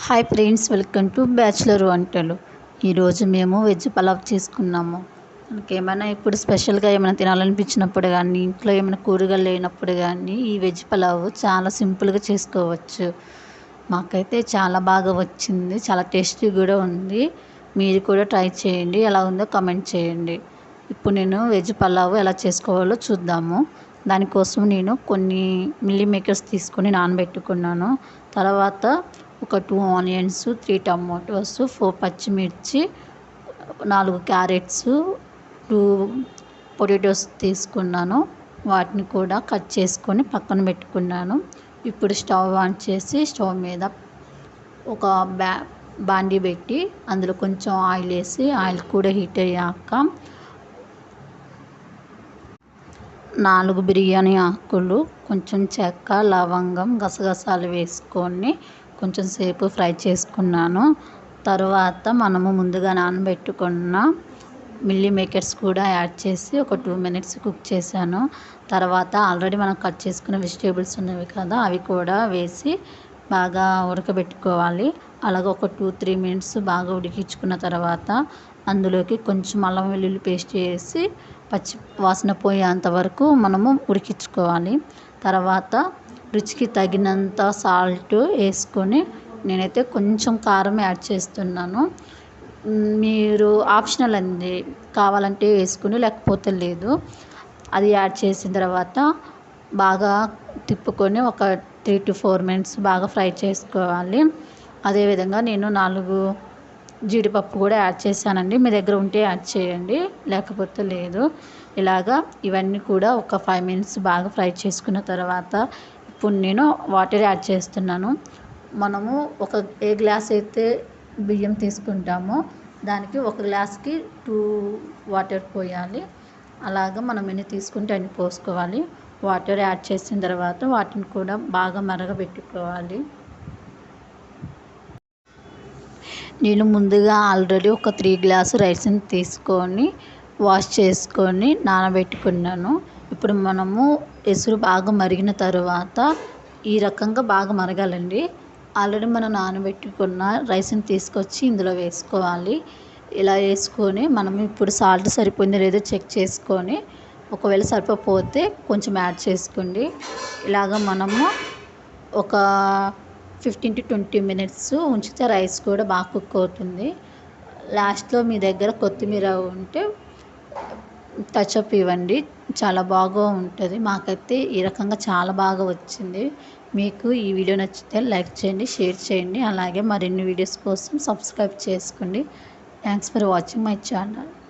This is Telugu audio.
Hi friends, welcome to bachelor వంటలు. ఈరోజు మేము వెజ్ పలావ్ చేసుకున్నాము. మనకేమైనా ఇప్పుడు స్పెషల్గా ఏమైనా తినాలనిపించినప్పుడు కానీ, ఇంట్లో ఏమైనా కూరగాయలు లేనప్పుడు కానీ ఈ వెజ్ పలావ్ చాలా సింపుల్గా చేసుకోవచ్చు. మాకైతే చాలా బాగా వచ్చింది, చాలా టేస్టీ కూడా ఉంది. మీరు కూడా ట్రై చేయండి, ఎలా ఉందో కామెంట్ చేయండి. ఇప్పుడు నేను వెజ్ పలావ్ ఎలా చేసుకోవాలో చూద్దాము. దానికోసం నేను కొన్ని మిల్లీ మేకర్స్ తీసుకొని నానబెట్టుకున్నాను. తర్వాత ఒక 2 ఆనియన్స్, 3 టమాటోస్, 4 పచ్చిమిర్చి, 4 క్యారెట్స్, 2 పొటాటోస్ తీసుకున్నాను. వాటిని కూడా కట్ చేసుకొని పక్కన పెట్టుకున్నాను. ఇప్పుడు స్టవ్ ఆన్ చేసి స్టవ్ మీద ఒక బాండీ పెట్టి అందులో కొంచెం ఆయిల్ వేసి, ఆయిల్ కూడా హీట్ అయ్యాక 4 బిర్యానీ ఆకులు, కొంచెం చెక్క, లవంగం, గసగసాలు వేసుకొని కొంచెం సేపు ఫ్రై చేసుకున్నాను. తర్వాత మనము ముందుగా నానబెట్టుకున్న మిల్లీ మేకర్స్ కూడా యాడ్ చేసి ఒక 2 మినిట్స్ కుక్ చేశాను. తర్వాత ఆల్రెడీ మనం కట్ చేసుకున్న వెజిటేబుల్స్ ఉన్నవి కదా, అవి కూడా వేసి బాగా ఉడకబెట్టుకోవాలి. అలాగే ఒక 2-3 మినిట్స్ బాగా ఉడికించుకున్న తర్వాత అందులోకి కొంచెం అల్లం వెల్లుల్లి పేస్ట్ వేసి పచ్చి వాసన పోయేంత వరకు మనము ఉడికించుకోవాలి. తర్వాత రుచికి తగినంత సాల్ట్ వేసుకొని, నేనైతే కొంచెం కారం యాడ్ చేస్తున్నాను. మీరు ఆప్షనల్ అండి, కావాలంటే వేసుకుని లేకపోతే లేదు. అది యాడ్ చేసిన తర్వాత బాగా తిప్పుకొని ఒక 3-4 మినిట్స్ బాగా ఫ్రై చేసుకోవాలి. అదేవిధంగా నేను 4 జీడిపప్పు కూడా యాడ్ చేశానండి. మీ దగ్గర ఉంటే యాడ్ చేయండి, లేకపోతే లేదు. ఇలాగా ఇవన్నీ కూడా ఒక 5 మినిట్స్ బాగా ఫ్రై చేసుకున్న తర్వాత ఇప్పుడు నేను వాటర్ యాడ్ చేస్తున్నాను. మనము ఏ గ్లాస్ అయితే బియ్యం తీసుకుంటామో దానికి ఒక గ్లాస్కి 2 వాటర్ పోయాలి. అలాగా మనం ఎన్ని తీసుకుంటే అన్ని పోసుకోవాలి. వాటర్ యాడ్ చేసిన తర్వాత వాటిని కూడా బాగా మరగబెట్టుకోవాలి. నేను ముందుగా ఆల్రెడీ ఒక 3 గ్లాసు రైస్ని తీసుకొని వాష్ చేసుకొని నానబెట్టుకున్నాను. ఇప్పుడు మనము ఎసురు బాగా మరిగిన తర్వాత ఈ రకంగా బాగా మరగాలండి. ఆల్రెడీ మనం నానబెట్టుకున్న రైస్ని తీసుకొచ్చి ఇందులో వేసుకోవాలి. ఇలా వేసుకొని మనము ఇప్పుడు సాల్ట్ సరిపోయిందో లేదో చెక్ చేసుకొని, ఒకవేళ సరిపోతే కొంచెం యాడ్ చేసుకోండి. ఇలాగ మనము ఒక 15-20 మినిట్స్ ఉంచితే రైస్ కూడా బాగా కుక్ అవుతుంది. లాస్ట్లో మీ దగ్గర కొత్తిమీర ఉంటే టచ్అప్ ఇవ్వండి, చాలా బాగా ఉంటుంది. మాకైతే ఈ రకంగా చాలా బాగా వచ్చింది. మీకు ఈ వీడియో నచ్చితే లైక్ చేయండి, షేర్ చేయండి. అలాగే మరిన్ని వీడియోస్ కోసం సబ్స్క్రైబ్ చేసుకోండి. Thanks for watching my channel.